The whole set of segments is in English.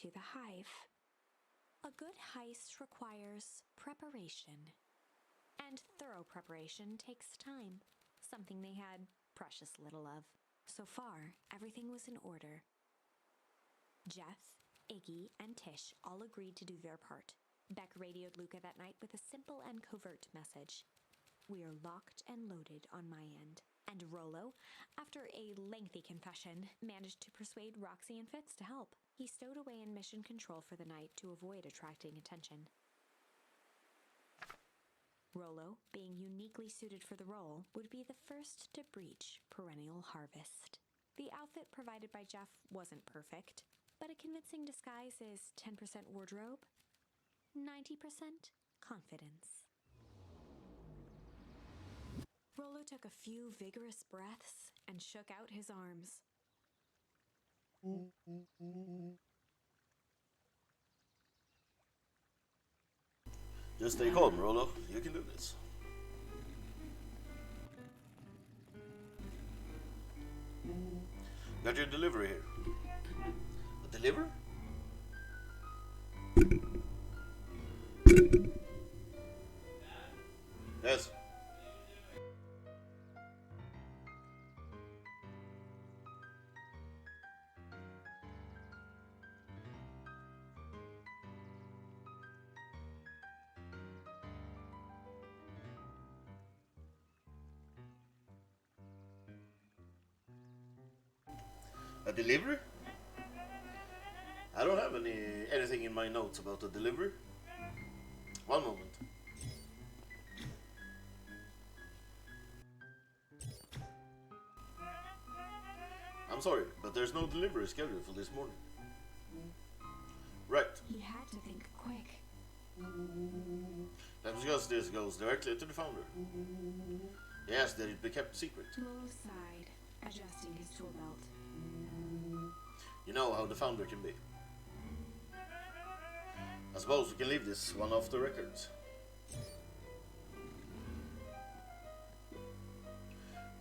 to the hive. A good heist requires preparation. And thorough preparation takes time, something they had precious little of. So far, everything was in order. Jeff, Iggy, and Tish all agreed to do their part. Beck radioed Luca that night with a simple and covert message. "We are locked and loaded on my end." And Rollo, after a lengthy confession, managed to persuade Roxy and Fitz to help. He stowed away in mission control for the night to avoid attracting attention. Rollo, being uniquely suited for the role, would be the first to breach Perennial Harvest. The outfit provided by Jeff wasn't perfect, but a convincing disguise is 10% wardrobe, 90% confidence. Rollo took a few vigorous breaths and shook out his arms. Just stay calm, Rollo. You can do this. Got your delivery here. A delivery? Yes. A delivery? I don't have anything in my notes about a delivery. One moment. I'm sorry, but there's no delivery scheduled for this morning. Right. He had to think quick. That's because this goes directly to the founder. He asked that it be kept secret. Rollo sighed, adjusting his tool belt. You know how the founder can be. I suppose we can leave this one off the records.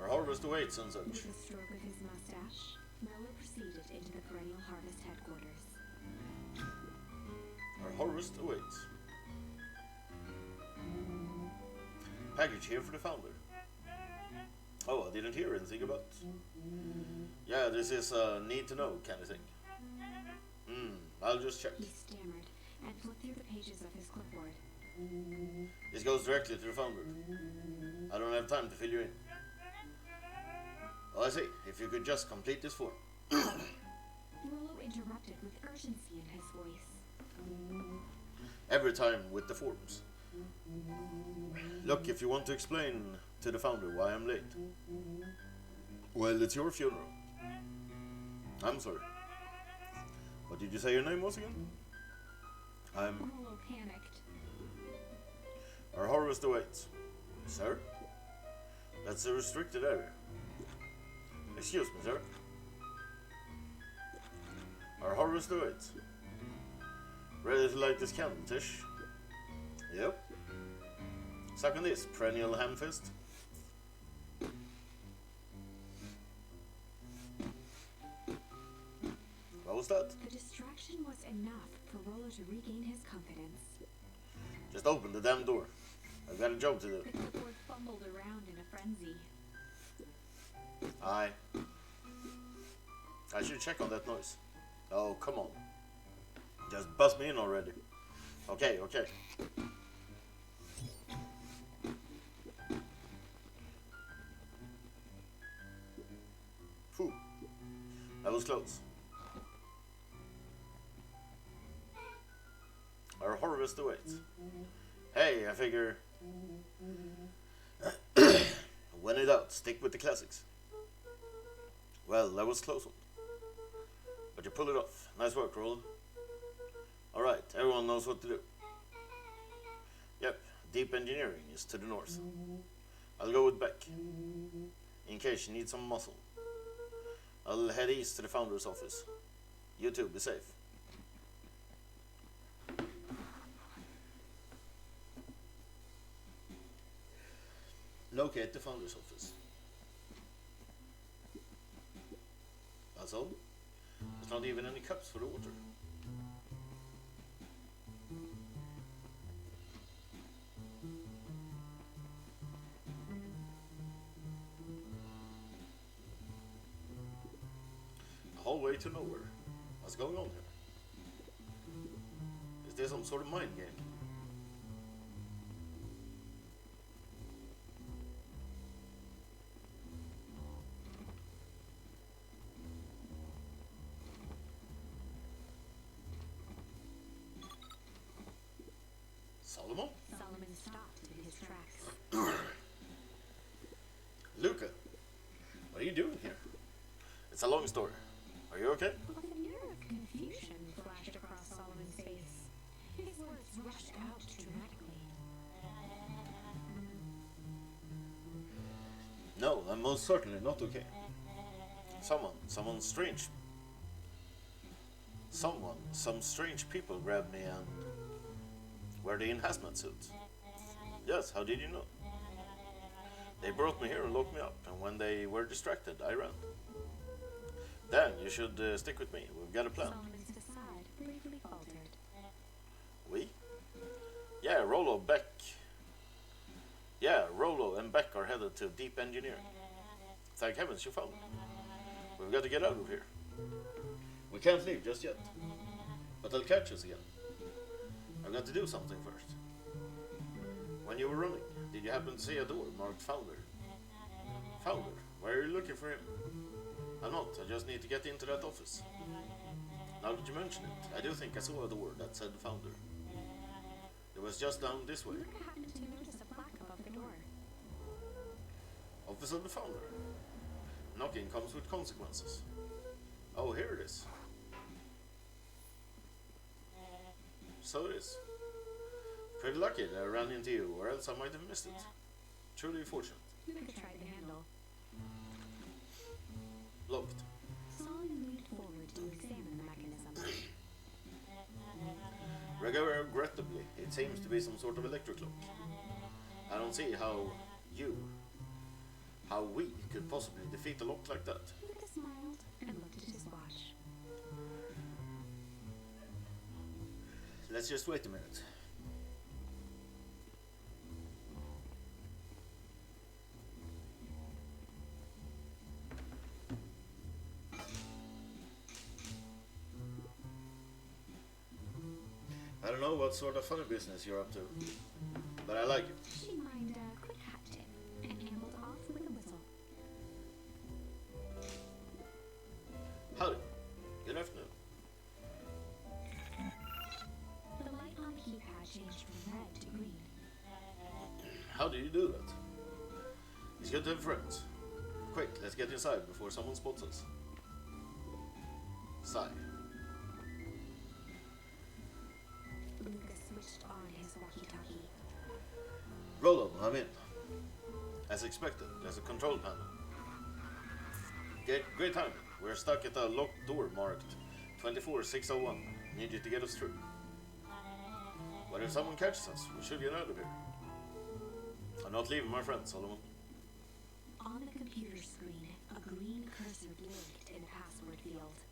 Our harvest awaits and such. With a stroke of his mustache, Rollo proceeded into the Perennial Harvest headquarters. Our harvest awaits. Package here for the founder. Oh, I didn't hear anything about. Yeah, this is a need to know kind of thing. I'll just check. He stammered and flipped through the pages of his clipboard. This goes directly to the founder. I don't have time to fill you in. Well, I see. If you could just complete this form. Rollo interrupted with urgency in his voice. Every time with the forms. Look, if you want to explain to the founder why I'm late. Well, it's your funeral. I'm sorry. What did you say your name was again? Rollo panicked. Our harvest awaits. Sir? That's a restricted area. Excuse me, sir. Our harvest awaits. Ready to light this candle, Tish? Yep. Suck on this, perennial ham fist. What was that? The distraction was enough for Rollo to regain his confidence. Just open the damn door. I've got a job to do. The clipboard fumbled around in a frenzy. I should check on that noise. Oh, come on. Just buzz me in already. Okay. Phew. That was close. Our harvest awaits. Hey, I figure... when in doubt, stick with the classics. Well, that was a close one. But you pulled it off. Nice work, Roland. Alright, everyone knows what to do. Yep, deep engineering is to the north. I'll go with Beck. In case you need some muscle. I'll head east to the founder's office. You too, be safe. Locate the founder's office. That's all? There's not even any cups for the water. way to nowhere. What's going on here? Is there some sort of mind game? Solomon? Solomon stopped in his tracks. Luca, what are you doing here? It's a long story. Are you okay? A smear of confusion flashed across Solomon's face. His words rushed out dramatically. No, I'm most certainly not okay. Some strange people grabbed me and were they in hazmat suits? Yes, how did you know? They brought me here and locked me up, and when they were distracted, I ran. Dan, you should stick with me. We've got a plan. Solomon's facade briefly faltered. We? Yeah, Rollo and Beck are headed to Deep Engineering. Thank heavens you found me. We've got to get out of here. We can't leave just yet. But they'll catch us again. I've got to do something first. When you were running, did you happen to see a door marked Founder? Founder? Why are you looking for him? I'm not. I just need to get into that office. Now that you mention it, I do think I saw a door that said Founder. It was just down this way. Luca happened to notice a plaque above the door. Office of the Founder. Knocking comes with consequences. Oh, here it is. So it is. Pretty lucky that I ran into you, or else I might have missed it. Truly fortunate. Luca tried the handle. Locked. Solomon leaned forward to examine the mechanism. Regrettably, it seems to be some sort of electric lock. I don't see how we could possibly defeat a lock like that. Luca smiled and looked at his watch. Let's just wait a minute. I don't know what sort of funny business you're up to, but I like it. She mined a quick hat tip and ambled off with a whistle. Howdy. Good afternoon. The light on the keypad changed from red to green. How do you do that? It's good to have friends. Quick, let's get inside before someone spots us. Sigh. Luca switched on his walkie-talkie. Rollo, I'm in. As expected, there's a control panel. Great timing. We're stuck at a locked door marked 24601. Need you to get us through. But if someone catches us, we should get out of here. I'm not leaving my friend, Solomon. On the computer screen, a green cursor blinked in the password field.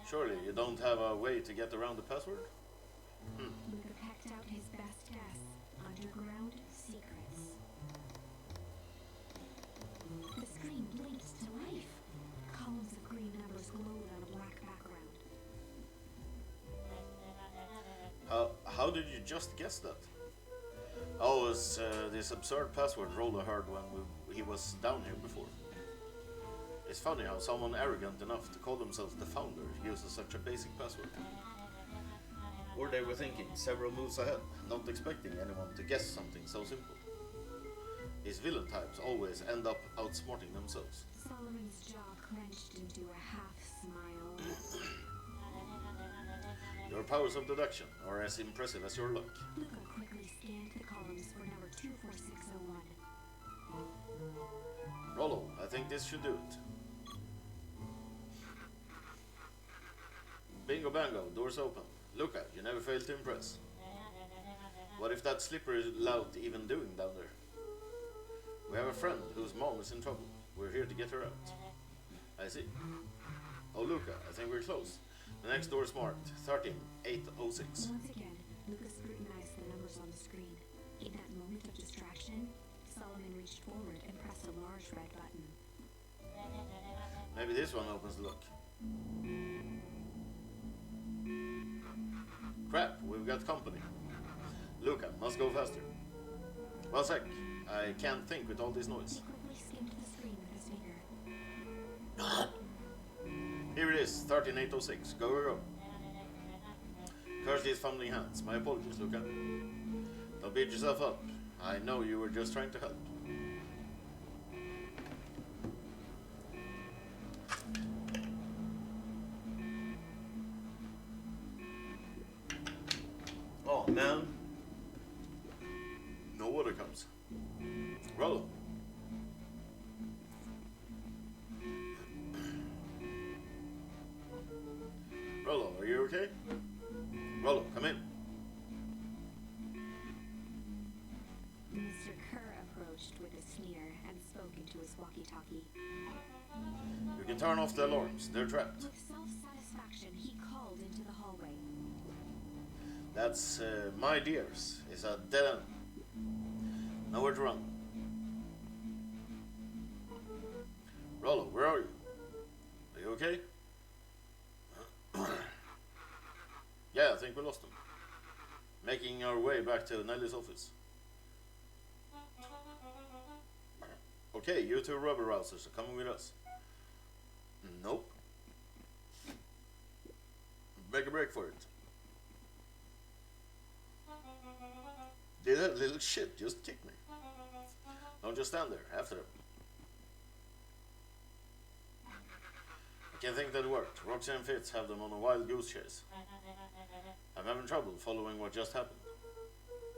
Surely you don't have a way to get around the password? Luca pecked out his best guess. Underground secrets. The screen blinked to life. Columns of green numbers glowed on a black background. How did you just guess that? Oh, it's this absurd password Rollo heard when he was down here before. It's funny how someone arrogant enough to call themselves the Founder uses such a basic password. Or they were thinking several moves ahead, not expecting anyone to guess something so simple. These villain types always end up outsmarting themselves. Solomon's jaw clenched into a half-smile. Your powers of deduction are as impressive as your luck. Luca quickly scanned the columns for number 24601. Rollo, I think this should do it. Bingo bango, doors open. Luca, you never fail to impress. What if that slippery lout even doing down there? We have a friend whose mom is in trouble. We're here to get her out. I see. Oh, Luca, I think we're close. The next door is marked 13806. Once again, Luca scrutinized the numbers on the screen. In that moment of distraction, Solomon reached forward and pressed a large red button. Maybe this one opens the lock. Crap, we've got company. Luca, must go faster. One sec, I can't think with all this noise. He quickly skimmed the screen with his finger. Here it is, 13806. Go, go, go. Curse these fumbling hands. My apologies, Luca. Don't beat yourself up. I know you were just trying to help. Oh, man. No water comes. Rollo. Rollo, are you okay? Rollo, come in. Mr. Kerr approached with a sneer and spoke into his walkie-talkie. You can turn off the alarms. They're trapped. With self-satisfaction, he called into the hallway. That's, my dears, is a dead end. Nowhere to run. Rollo, where are you? Are you okay? Yeah, I think we lost him. Making our way back to Nelly's office. Okay, you two rubber rousers are coming with us. Nope. Make a break for it. Did that little shit just kick me? Don't just stand there, after him. I can think that worked. Roxy and Fitz have them on a wild goose chase. I'm having trouble following what just happened.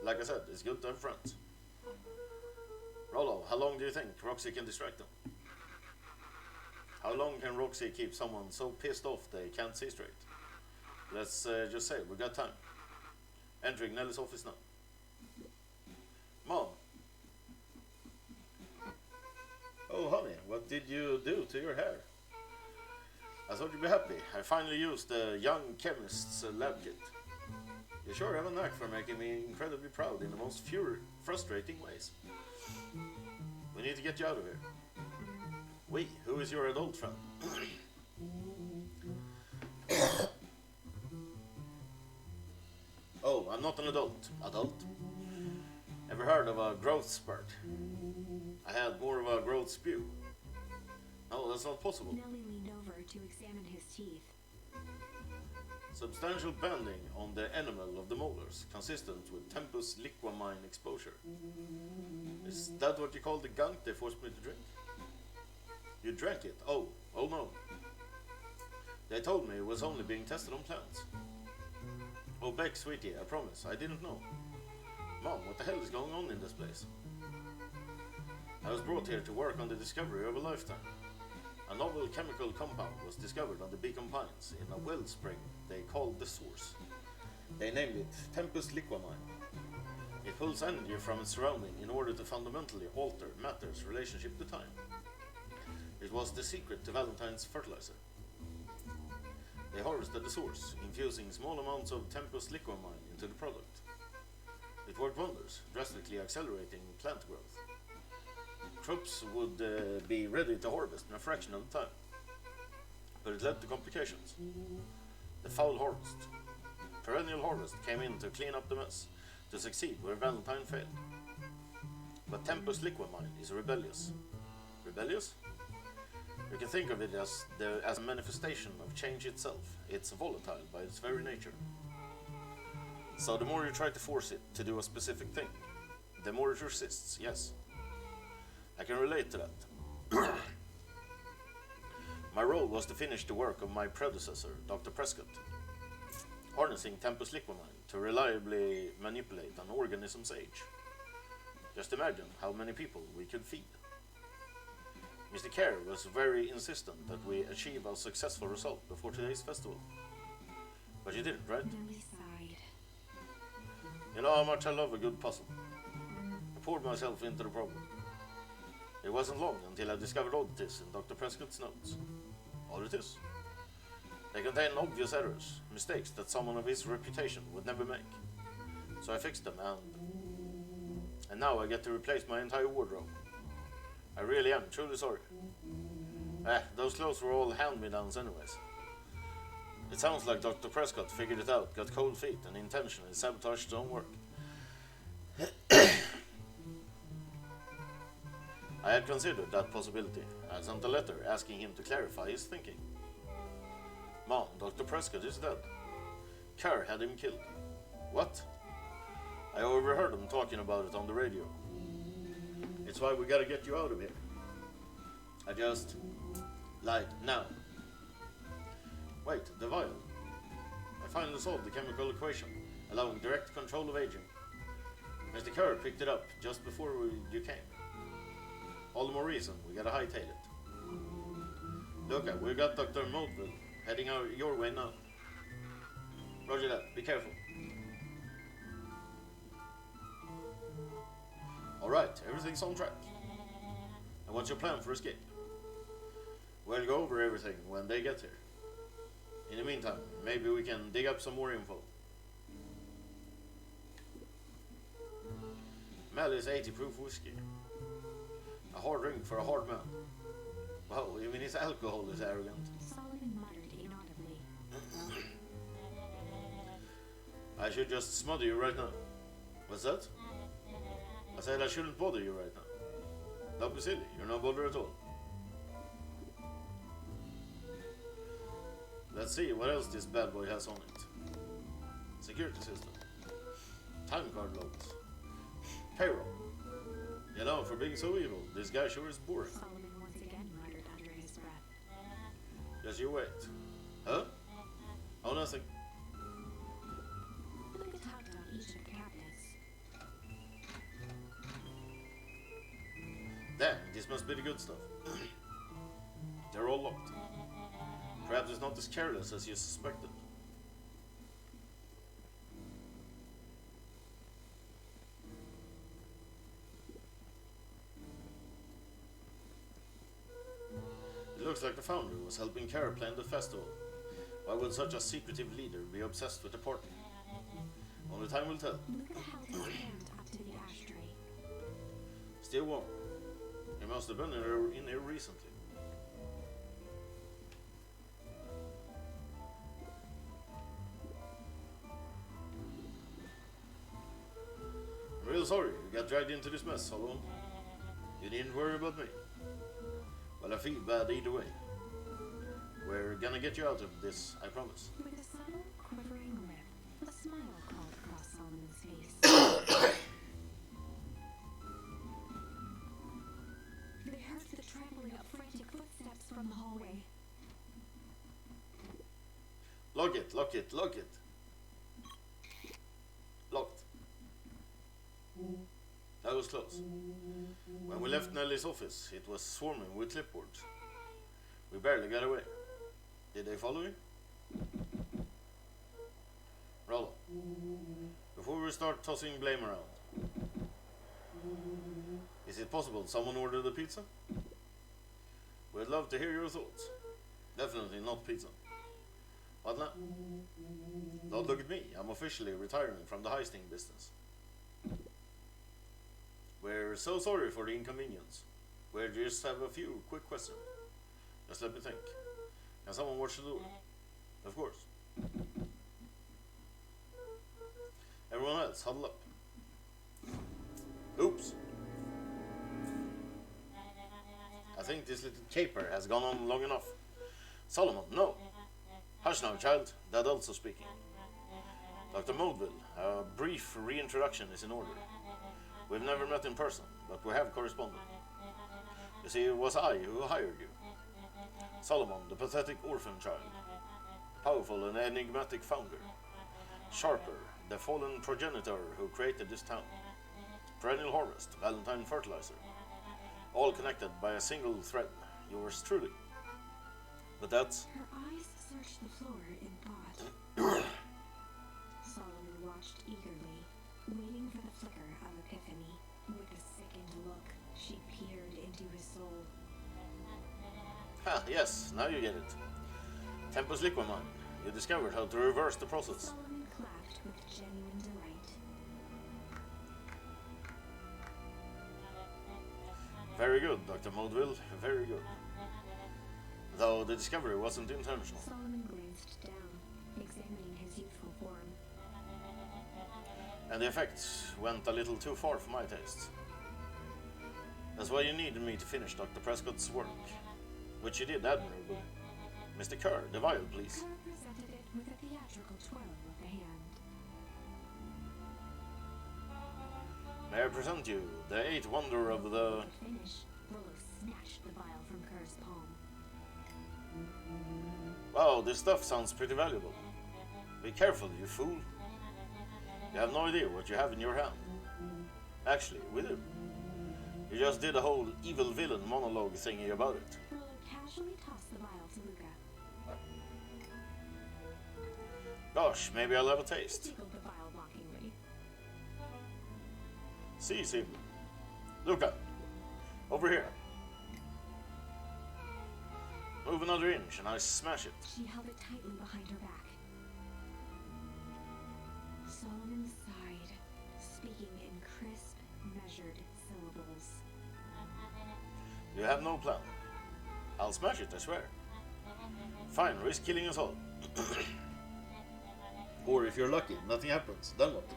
Like I said, it's good to have friends. Rollo, how long do you think Roxy can distract them? How long can Roxy keep someone so pissed off they can't see straight? Let's just say we got time. Entering Nelly's office now. Mom. Oh, honey, what did you do to your hair? I thought you'd be happy. I finally used the young chemist's lab kit. You sure have a knack for making me incredibly proud in the most frustrating ways. We need to get you out of here. We, who is your adult friend? Oh, I'm not an adult. Adult? Ever heard of a growth spurt? I had more of a growth spew. No, that's not possible. Nelly leaned over to examine his teeth. Substantial bending on the enamel of the molars, consistent with Tempus liquamine exposure. Is that what you call the gunk they forced me to drink? You drank it? Oh no. They told me it was only being tested on plants. Oh, Beck, sweetie, I promise, I didn't know. Mom, what the hell is going on in this place? I was brought here to work on the discovery of a lifetime. A novel chemical compound was discovered on the Beacon Pines in a wellspring they called the Source. They named it Tempus liquamine. It pulls energy from its surrounding in order to fundamentally alter matter's relationship to time. It was the secret to Valentine's fertilizer. They harvested the source, infusing small amounts of Tempus liquamine into the product. It worked wonders, drastically accelerating plant growth. Crops would be ready to harvest in a fraction of the time. But it led to complications. The foul harvest. Perennial harvest came in to clean up the mess, to succeed where Valentine failed. But Tempus liquamine is rebellious. Rebellious? You can think of it as a manifestation of change itself. It's volatile by its very nature. So the more you try to force it to do a specific thing, the more it resists, yes. I can relate to that. My role was to finish the work of my predecessor, Dr. Prescott, harnessing Tempus liquamine to reliably manipulate an organism's age. Just imagine how many people we could feed. Mr. Kerr was very insistent that we achieve a successful result before today's festival. But you didn't, right? Nelly sighed. You know how much I love a good puzzle. I poured myself into the problem. It wasn't long until I discovered oddities in Dr. Prescott's notes. Oddities? They contain obvious errors, mistakes that someone of his reputation would never make. So I fixed them and now I get to replace my entire wardrobe. I really am truly sorry. Those clothes were all hand-me-downs anyways. It sounds like Dr. Prescott figured it out, got cold feet, and intentionally sabotaged his own work. I had considered that possibility. I had sent a letter asking him to clarify his thinking. Mom, Dr. Prescott is dead. Kerr had him killed. What? I overheard them talking about it on the radio. It's why we gotta get you out of here. I just lied now. Wait, the vial. I finally solved the chemical equation, allowing direct control of aging. Mr. Kerr picked it up just before you came. All the more reason we gotta hightail it. Look, we got Dr. Moldville heading out your way now. Roger that, be careful. Alright, everything's on track. And what's your plan for escape? We'll go over everything when they get here. In the meantime, maybe we can dig up some more info. Mally's 80 proof whiskey. A hard drink for a hard man. Wow, even his alcohol is arrogant. Solomon muttered inaudibly. I should just smother you right now. What's that? I said I shouldn't bother you right now. Don't be silly, you're no bother at all. Let's see what else this bad boy has on it. Security system. Time card logs. Payroll. You know, for being so evil, this guy sure is boring. Solomon once again muttered under his breath. Just you wait. Huh? Oh, nothing. Look at tugged on each of the cabinets. Damn, this must be the good stuff. They're all locked. Perhaps it's not as careless as you suspected. It looks like the founder was helping Kara plan the festival. Why would such a secretive leader be obsessed with the party? Only time will tell. Luca held his hand up to the ashtray. Still warm. He must have been in here recently. I'm real sorry you got dragged into this mess, Solomon. You needn't worry about me. Well, I feel bad either way. We're gonna get you out of this, I promise. With a subtle, quivering lip, a smile crawled across Solomon's face. They heard the trampling of frantic footsteps from the hallway. Lock it, lock it, lock it. Locked. That was close. When we left Nelly's office, it was swarming with clipboards. We barely got away. Did they follow you? Rollo, before we start tossing blame around, is it possible someone ordered a pizza? We'd love to hear your thoughts. Definitely not pizza. What now? Don't look at me. I'm officially retiring from the heisting business. We're so sorry for the inconvenience. We just have a few quick questions. Just let me think. Can someone watch the door? Of course. Everyone else, huddle up. Oops. I think this little caper has gone on long enough. Solomon, no. Hush now, child. The adults are speaking. Dr. Moldville, a brief reintroduction is in order. We've never met in person, but we have corresponded. You see, it was I who hired you. Solomon, the pathetic orphan child. Powerful and enigmatic founder. Sharper, the fallen progenitor who created this town. Perennial harvest, Valentine fertilizer. All connected by a single thread. Yours truly. But that's... Her eyes searched the floor in thought. Solomon watched eagerly, waiting for the flicker of epiphany. With a sickened look, she peered into his soul. Ah, yes, now you get it. Tempus Liquamine. You discovered how to reverse the process. Solomon clapped with genuine delight. Very good, Dr. Moldville. Very good. though the discovery wasn't intentional. Solomon glanced down, examining his youthful form. And the effects went a little too far for my tastes. That's why you needed me to finish Dr. Prescott's work, which you did admirably. Mr. Kerr, the vial, please. Kerr presented it with a theatrical twirl of the hand. May I present you the eighth wonder of the... To finish, Rollo snatched the vial from Kerr's palm. Wow, this stuff sounds pretty valuable. Be careful, you fool. You have no idea what you have in your hand. Actually, we do. You just did a whole evil villain monologue thingy about it. Rollo casually tossed the vial to Luca. Gosh, maybe I'll have a taste. Tickled the vial mockingly. See, Sim. Luca, over here. Move another inch and I smash it. She held it tightly behind her back. Solomon sighed, speaking in crisp, measured syllables. You have no plan. I'll smash it, I swear. Fine, risk killing us all. Or if you're lucky, nothing happens. Then what?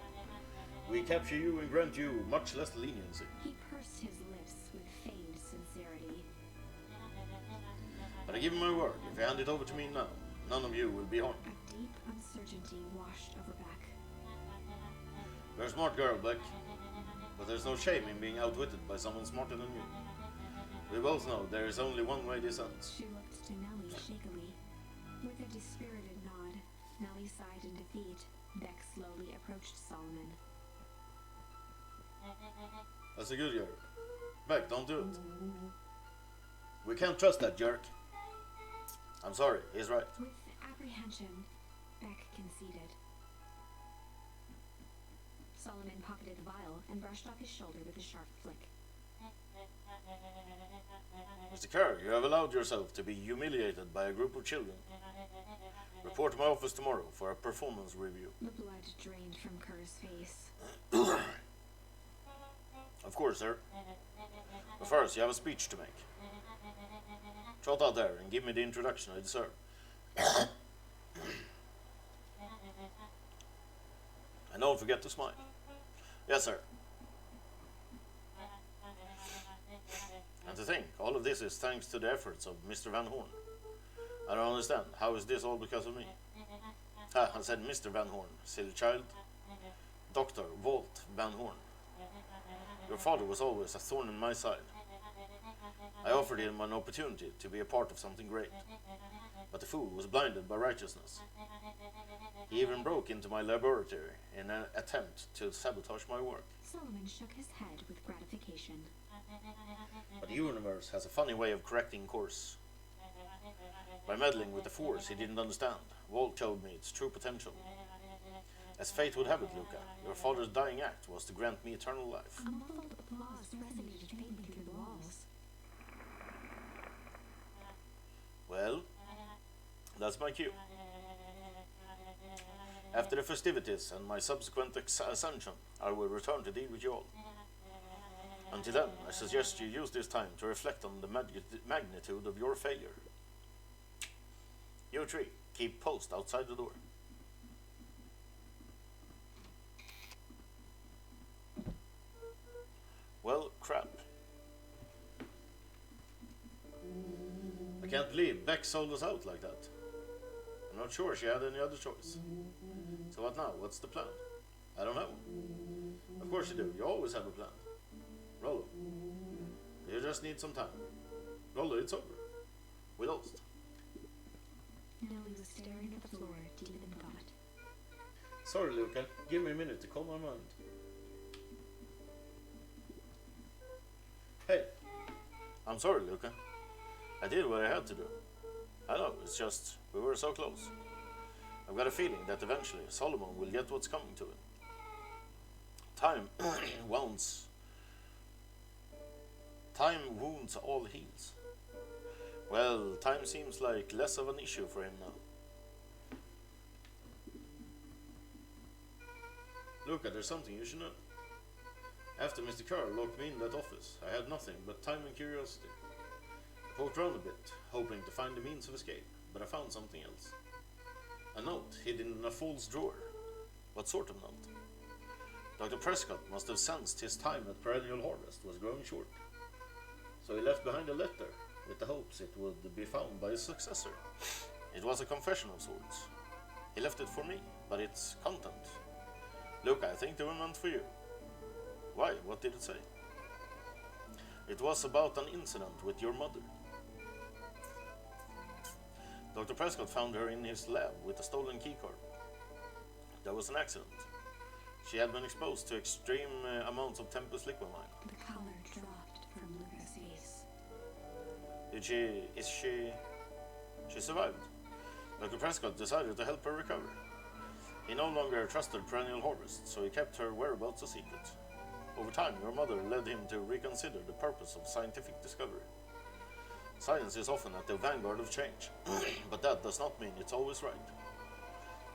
We capture you and grant you much less leniency. He pursed his lips with feigned sincerity. But I give you my word, if you hand it over to me now, none of you will be harmed. A deep uncertainty washed over Beck. You're a smart girl, Beck. But there's no shame in being outwitted by someone smarter than you. We both know there is only one way this ends. She looked to Nellie shakily. With a dispirited nod, Nellie sighed in defeat. Beck slowly approached Solomon. That's a good jerk. Beck, don't do it. We can't trust that jerk. I'm sorry, he's right. With apprehension, Beck conceded. Solomon pocketed the vial and brushed off his shoulder with a sharp flick. Mr. Kerr, you have allowed yourself to be humiliated by a group of children. Report to my office tomorrow for a performance review. The blood drained from Kerr's face. Of course, sir. But first, you have a speech to make. Trot out there and give me the introduction I deserve. And don't forget to smile. Yes, sir. And to think, all of this is thanks to the efforts of Mr. Van Horn. I don't understand. How is this all because of me? I said Mr. Van Horn, silly child. Dr. Walt Van Horn. Your father was always a thorn in my side. I offered him an opportunity to be a part of something great. But the fool was blinded by righteousness. He even broke into my laboratory in an attempt to sabotage my work. Solomon shook his head with gratification. But the universe has a funny way of correcting course. By meddling with the force he didn't understand, Walt showed me its true potential. As fate would have it, Luca, your father's dying act was to grant me eternal life. A muffled applause resonated faintly through the walls. Well, that's my cue. After the festivities and my subsequent ascension, I will return to deal with you all. Until then, I suggest you use this time to reflect on the magnitude of your failure. You three, keep post outside the door. Well, crap. I can't believe Beck sold us out like that. I'm not sure she had any other choice. So what now? What's the plan? I don't know. Of course you do. You always have a plan. Rollo. You just need some time. Rollo, it's over. We lost. Nellie was staring at the floor, deep in thought. Sorry, Luca. Give me a minute to calm my mind. Hey. I'm sorry, Luca. I did what I had to do. I know, it's just, we were so close. I've got a feeling that eventually Solomon will get what's coming to him. Time wounds all heals. Well, time seems like less of an issue for him now. Luca, there's something you should know. After Mr. Kerr locked me in that office, I had nothing but time and curiosity. poked around a bit, hoping to find a means of escape, but I found something else. A note hidden in a fool's drawer. What sort of note? Dr. Prescott must have sensed his time at Perennial Harvest was growing short, so he left behind a letter with the hopes it would be found by his successor. It was a confession of sorts. He left it for me, but its content. Look, I think they were meant for you. Why? What did it say? It was about an incident with your mother. Dr. Prescott found her in his lab with a stolen keycard. There was an accident. She had been exposed to extreme amounts of Tempus liquamine. The color dropped from Luca's face. She survived. Dr. Prescott decided to help her recover. He no longer trusted Perennial Harvest, so he kept her whereabouts a secret. Over time, your mother led him to reconsider the purpose of scientific discovery. Science is often at the vanguard of change, but that does not mean it's always right.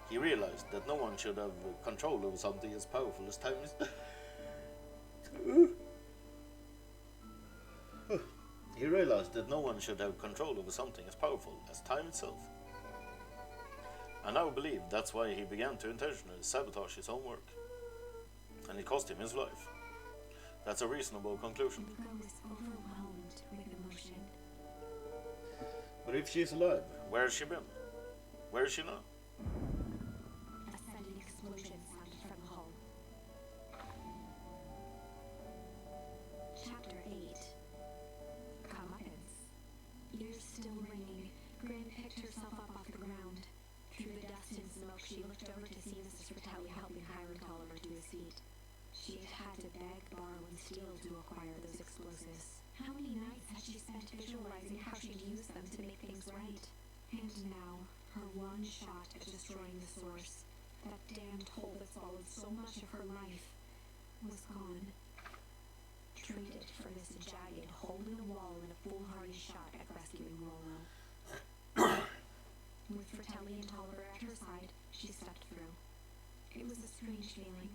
He realized that no one should have control over something as powerful as time is. He realized that no one should have control over something as powerful as time itself. I now believe that's why he began to intentionally sabotage his own work. And it cost him his life. That's a reasonable conclusion. Luca was overwhelmed with emotion. But if she's alive, where has she been? Where is she now? A sudden explosion sounded from the hull. Chapter 8. Comeuppance. Ears still ringing, Gran picked herself up off the ground. Through the dust and smoke, she looked over to see Mrs. Fratelli helping Hiram Tolliver to his feet. She had had to beg, borrow, and steal to acquire those explosives. How many nights had she spent visualizing how she'd use them to make things right? And now, her one shot at destroying the source, that damned hole that swallowed so much of her life, was gone. Traded for this jagged hole in the wall and a foolhardy shot at rescuing Rollo. With Fratelli and Tolliver at her side, she stepped through. It was a strange feeling.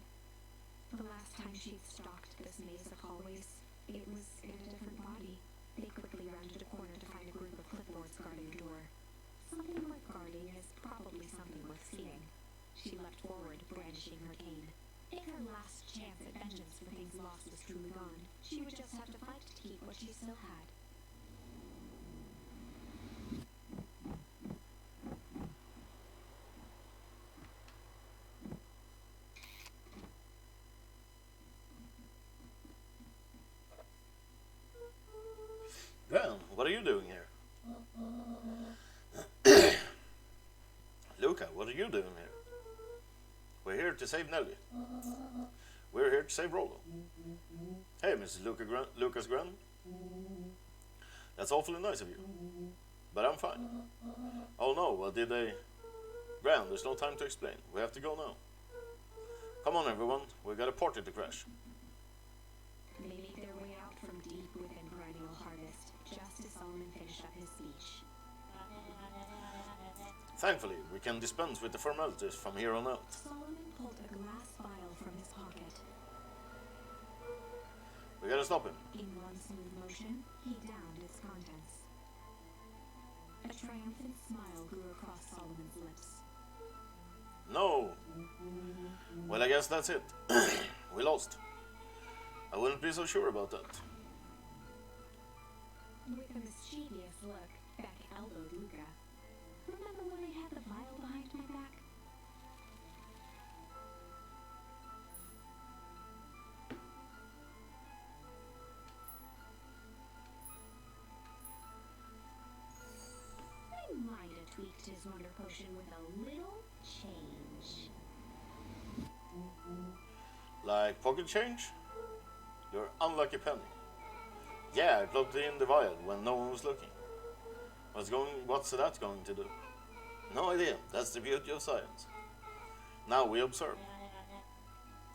The last time she'd stalked this maze of hallways, it was in a different body. They quickly rounded a corner to find a group of clipboards guarding the door. Something worth guarding is probably something worth seeing. She leapt forward, brandishing her cane. If her last chance at vengeance for things lost was truly gone, she would just have to fight to keep what she still had. Gran, what are you doing here? Luca, what are you doing here? We're here to save Nellie. We're here to save Rollo. Hey, Mrs. Lucas Gran. That's awfully nice of you. But I'm fine. Oh no, what did they... Gran, there's no time to explain. We have to go now. Come on everyone, we got a party to crash. They made their way out from deep within Perennial Harvest, just as Solomon finished up his speech. Thankfully, we can dispense with the formalities from here on out. Solomon pulled a glass vial from his pocket. We gotta stop him. In one smooth motion, he downed its contents. A triumphant smile grew across Solomon's lips. No! Well, I guess that's it. We lost. I wouldn't be so sure about that. With a mischievous look, Beck elbowed Luca. Remember when I had the vial behind my back? I might have tweaked his wonder potion with a little change. Like pocket change? Your unlucky penny. Yeah, I plugged in the vial when no one was looking. What's that going to do? No idea. That's the beauty of science. Now we observe.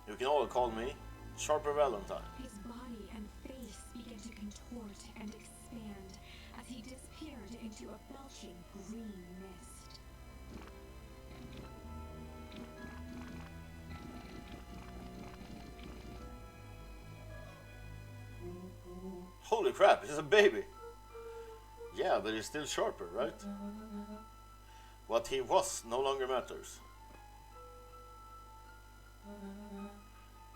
You can all call me Sharper Valentine. His body and face began to contort and expand as he disappeared into a belching green mist. Holy crap, he's a baby. Yeah, but he's still sharper, right? What he was no longer matters.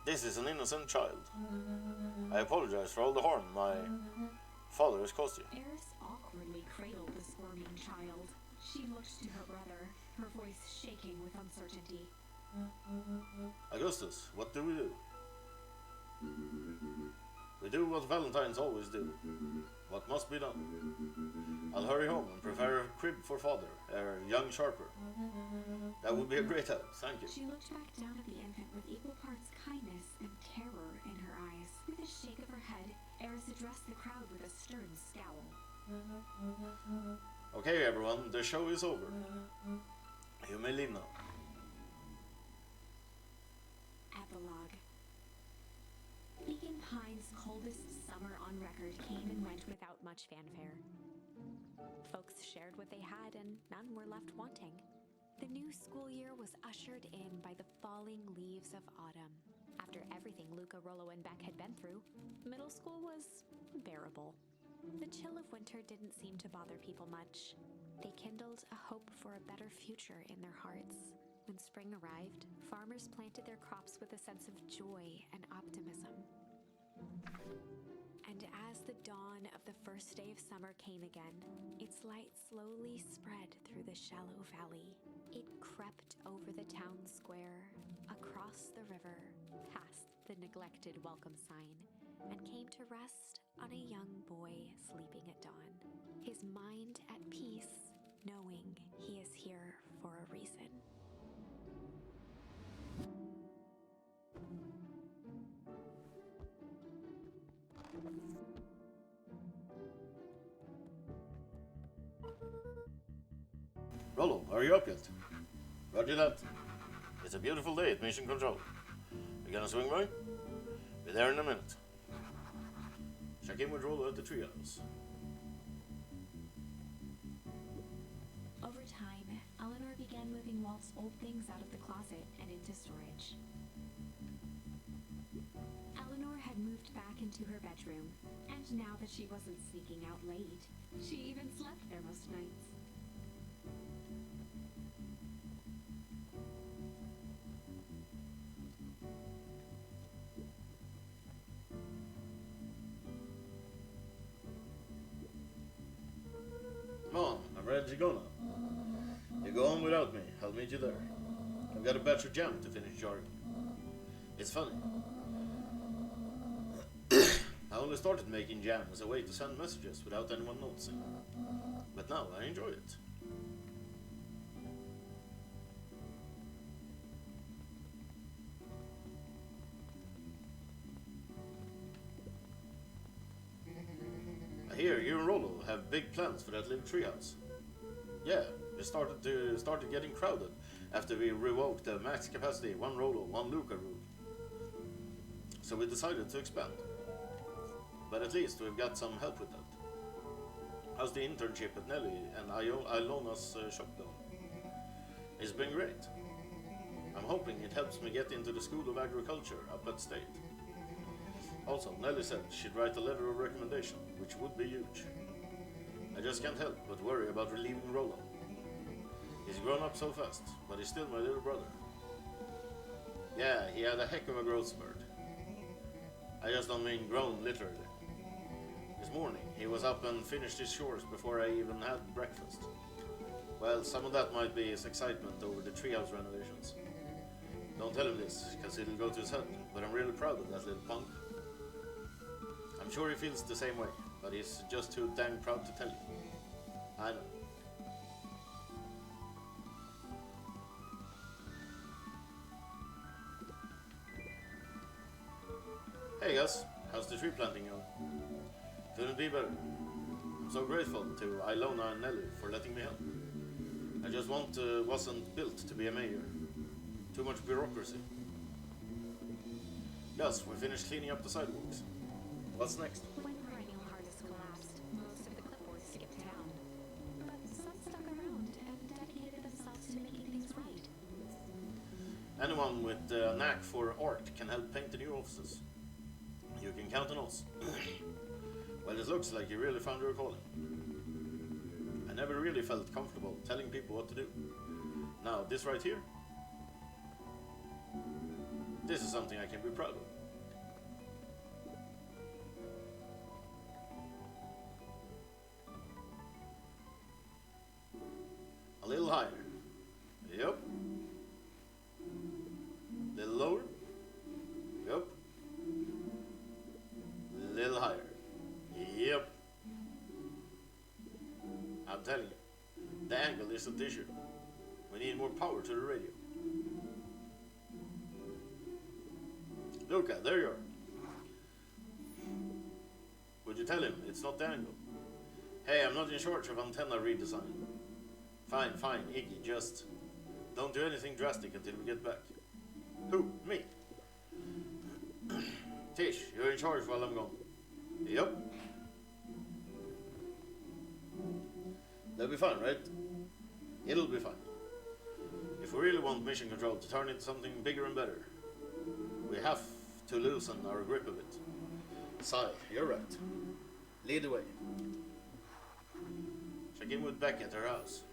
This is an innocent child. I apologize for all the harm my father has caused you. Eris awkwardly cradled the squirming child. She looked to her brother, her voice shaking with uncertainty. Augustus, what do we do? We do what Valentines always do. What must be done? I'll hurry home and prepare a crib for father, young Sharper. That would be a great help, thank you. She looked back down at the infant with equal parts kindness and terror in her eyes. With a shake of her head, Eris addressed the crowd with a stern scowl. Okay, everyone, the show is over. You may leave now. Epilogue. Beacon Pines' coldest summer on record came and went without much fanfare. Folks shared what they had and none were left wanting. The new school year was ushered in by the falling leaves of autumn. After everything Luca, Rollo, and Beck had been through, middle school was bearable. The chill of winter didn't seem to bother people much. They kindled a hope for a better future in their hearts. When spring arrived, farmers planted their crops with a sense of joy and optimism. And as the dawn of the first day of summer came again, its light slowly spread through the shallow valley. It crept over the town square, across the river, past the neglected welcome sign, and came to rest on a young boy sleeping at dawn, his mind at peace, knowing he is here for a reason. Rollo, are you up yet? Roger that. It's a beautiful day at Mission Control. You gonna swing by? Be there in a minute. Check in with Rollo at the treehouse. Over time, Eleanor began moving Walt's old things out of the closet and into storage. Eleanor had moved back into her bedroom, and now that she wasn't sneaking out late, she even slept there most nights. Come on, I'm ready to go now. You go on without me, I'll meet you there. I've got a batch of jam to finish jarring. It's funny. I only started making jam as a way to send messages without anyone noticing. But now I enjoy it. I hear you and Rollo have big plans for that little treehouse. Yeah, it started getting crowded after we revoked the max capacity 1 Rollo, 1 Luca rule. So we decided to expand. But at least we've got some help with that. How's the internship at Nelly and Ilona's shop going? It's been great. I'm hoping it helps me get into the School of Agriculture up at State. Also, Nelly said she'd write a letter of recommendation, which would be huge. I just can't help but worry about relieving Rollo. He's grown up so fast, but he's still my little brother. Yeah, he had a heck of a growth spurt. I just don't mean grown literally. This morning, he was up and finished his chores before I even had breakfast. Well, some of that might be his excitement over the treehouse renovations. Don't tell him this, because it'll go to his head, but I'm really proud of that little punk. I'm sure he feels the same way, but he's just too dang proud to tell you. I know. Hey guys, how's the tree planting going? Couldn't be better. I'm so grateful to Ilona and Nelly for letting me help. I just wasn't built to be a mayor. Too much bureaucracy. Yes, we finished cleaning up the sidewalks. What's next? When perennial harvest collapsed, most of the clipboards skipped town. But some stuck around and dedicated themselves to making things right. Anyone with a knack for art can help paint the new offices. You can count on us. Well, it looks like you really found your calling. never really felt comfortable telling people what to do. Now, this right here, this is something I can be proud of. A little higher. Yep. Little lower. Yep. Little higher. Yep. I'm telling you, the angle isn't the issue. We need more power to the radio. Luca, there you are. Would you tell him it's not the angle? Hey, I'm not in charge of antenna redesign. Fine, Iggy, just don't do anything drastic until we get back. Who? Me? Tish, you're in charge while I'm gone. Yep. That'll be fine, right? It'll be fine. If we really want Mission Control to turn into something bigger and better, we have to loosen our grip of it. Sai, you're right. Lead the way. Check in with Beck at her house.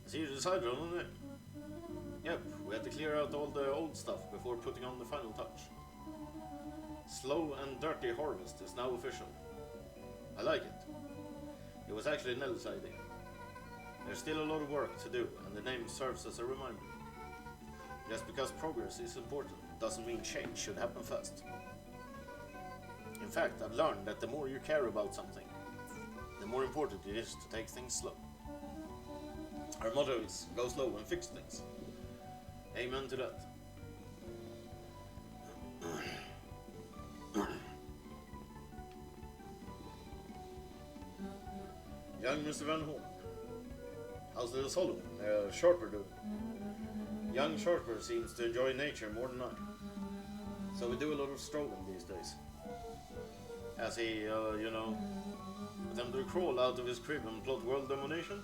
I see you decided on it. Yep, we had to clear out all the old stuff before putting on the final touch. Slow and Dirty Harvest is now official. I like it. It was actually Nell's idea. There's still a lot of work to do, and the name serves as a reminder. Just because progress is important doesn't mean change should happen fast. In fact, I've learned that the more you care about something, the more important it is to take things slow. Our motto is, go slow and fix things. Amen to that. Young Mr. Van Horn. How's little Solomon, Sharper doing? Young Sharper seems to enjoy nature more than I. So we do a lot of strolling these days. Has he, attempted to crawl out of his crib and plot world domination?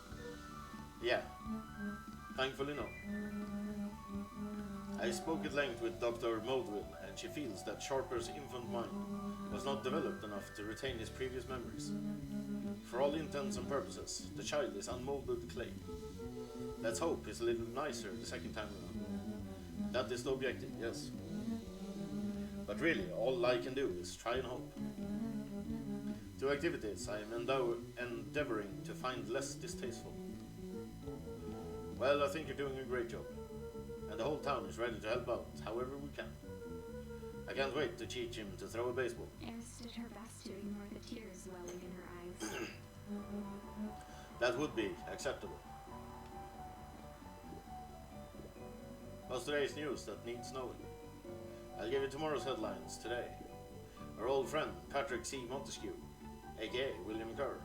Yeah. Thankfully, no. I spoke at length with Dr. Moldwell, and she feels that Sharper's infant mind was not developed enough to retain his previous memories. For all intents and purposes, the child is unmolded clay. Let's hope he's a little nicer the second time around. That is the objective, yes. But really, all I can do is try and hope. 2 activities I am endeavoring to find less distasteful. Well, I think you're doing a great job. And the whole town is ready to help out however we can. I can't wait to teach him to throw a baseball. Eris did her best to ignore the tears welling in her eyes. That would be acceptable. What's today's news that needs knowing? I'll give you tomorrow's headlines today. Our old friend Patrick C. Montesquieu, aka William Kerr,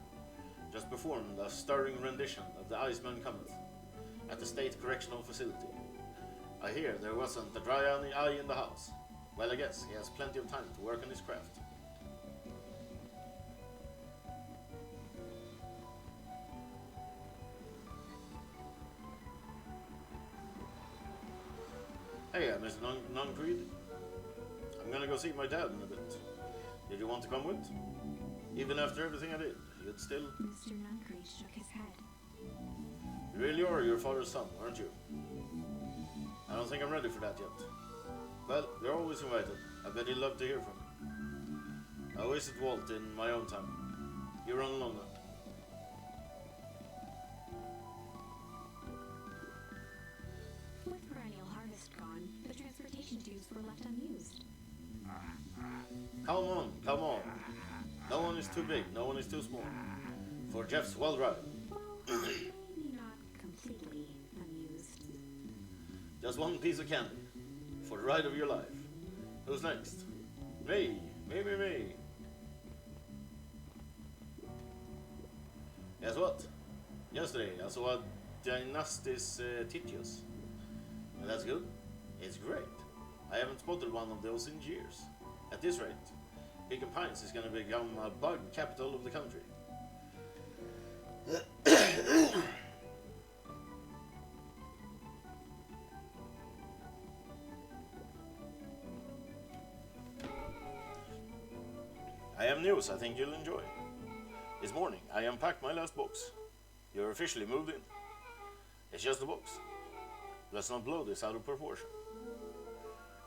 just performed a stirring rendition of The Iceman Cometh at the State Correctional Facility. I hear there wasn't a dry eye in the house. Well, I guess he has plenty of time to work on his craft. Hey, Mr. Non-Creed. I'm gonna go see my dad in a bit. Did you want to come with? Even after everything I did, you'd still... Mr. Nuncreed shook his head. You really are your father's son, aren't you? I don't think I'm ready for that yet. Well, you're always invited. I bet he'd love to hear from you. I'll visit Walt in my own time. You run along now. With perennial harvest gone, the transportation tubes were left unused. Come on. No one is too big, no one is too small. For Jeff's well ride. Well, maybe not completely unused. Just one piece of candy. For the ride of your life. Who's next? Me. Guess what? Yesterday I saw a Dynastis Titius. And that's good. It's great. I haven't spotted one of those in years. At this rate, Beacon Pines is going to become a bug capital of the country. have news I think you'll enjoy. This morning I unpacked my last box. You're officially moved in. It's just a box. Let's not blow this out of proportion.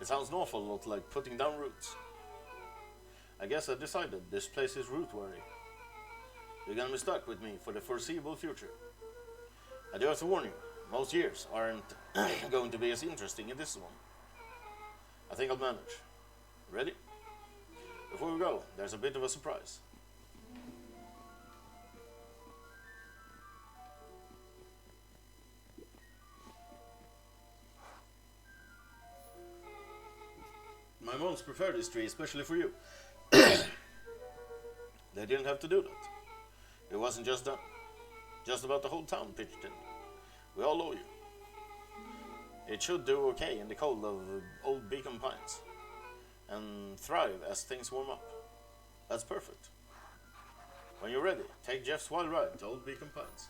It sounds an awful lot like putting down roots. I guess I decided this place is root worthy. You're gonna be stuck with me for the foreseeable future. I do have to warn you, most years aren't going to be as interesting as this one. I think I'll manage. Ready? Before we go, there's a bit of a surprise. My mom's prepared this tree especially for you. They didn't have to do that. It wasn't just done. Just about the whole town pitched in. We all owe you. It should do okay in the cold of old Beacon Pines and thrive as things warm up. That's perfect. When you're ready, take Jeff's wild ride to old Beacon Pines.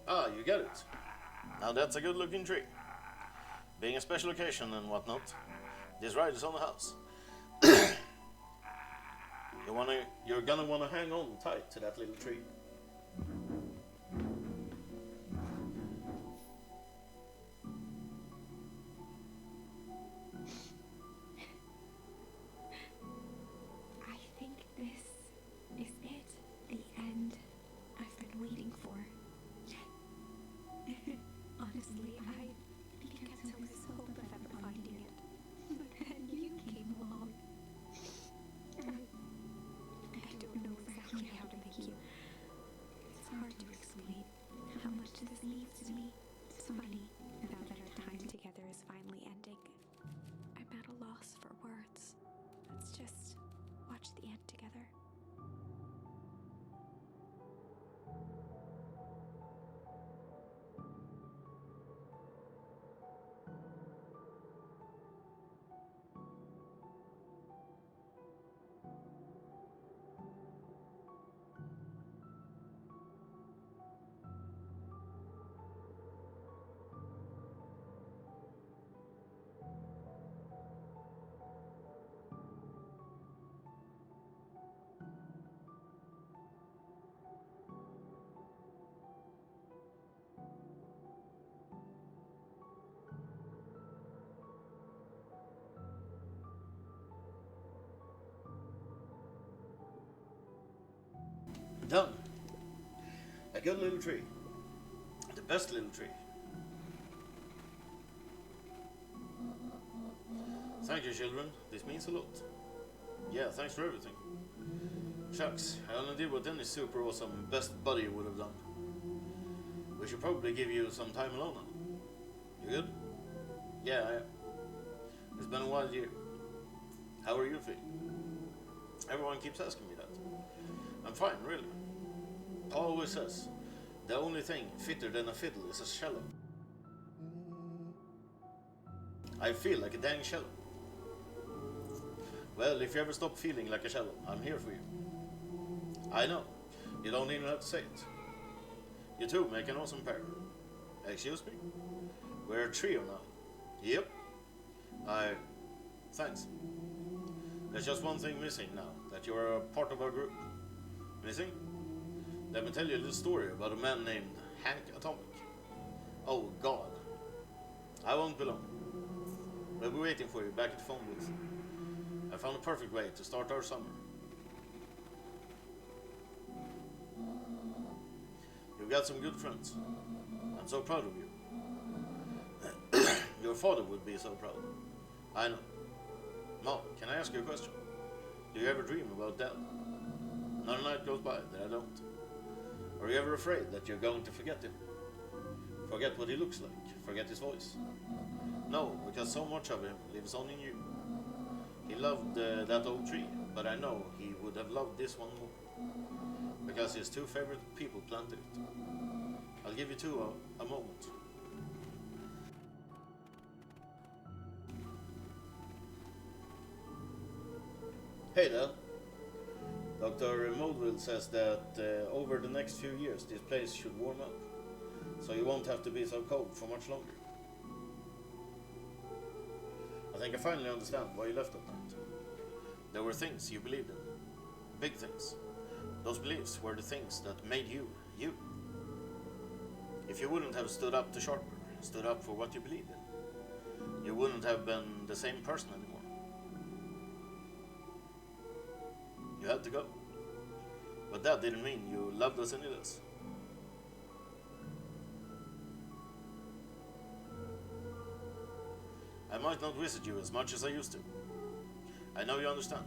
Ah, you get it. Now that's a good looking tree. Being a special occasion and whatnot, this ride is on the house. You're gonna wanna hang on tight to that little tree. I think this is it. The end I've been waiting for. Honestly, I began to lose hope of ever finding it. But then you came along. I don't know exactly how to thank you. It's hard to explain how much this means to me. It's funny, now that our time together is finally ending, I'm at a loss for words. Let's just watch the end together. Done. A good little tree. The best little tree. Thank you, children. This means a lot. Yeah, thanks for everything. Shucks, I only did what any super awesome best buddy would have done. We should probably give you some time alone now. You good? Yeah, it's been a wild year. How are you feeling? Everyone keeps asking me that. I'm fine, really. Paul always says, the only thing fitter than a fiddle is a cello. I feel like a dang cello. Well, if you ever stop feeling like a cello, I'm here for you. I know, you don't even have to say it. You two make an awesome pair. Excuse me? We're a trio now. Yep. Thanks. There's just one thing missing now, that you're a part of our group. Missing? Let me tell you a little story about a man named Hank Atomic. Oh God. I won't be long. We'll be waiting for you back at the phone booth. I found a perfect way to start our summer. You've got some good friends. I'm so proud of you. Your father would be so proud. I know. Mom, can I ask you a question? Do you ever dream about Dad? Not a night goes by that I don't. Are you ever afraid that you're going to forget him? Forget what he looks like, forget his voice? No, because so much of him lives on in you. He loved that old tree, but I know he would have loved this one more. Because his two favorite people planted it. I'll give you two a moment. Hey Dad. Dr. Moldville says that over the next few years this place should warm up, so you won't have to be so cold for much longer. I think I finally understand why you left that night. There were things you believed in. Big things. Those beliefs were the things that made you, you. If you wouldn't have stood up to Sharper, stood up for what you believed in, you wouldn't have been the same person anymore. You had to go. But that didn't mean you loved us any less. I might not visit you as much as I used to. I know you understand.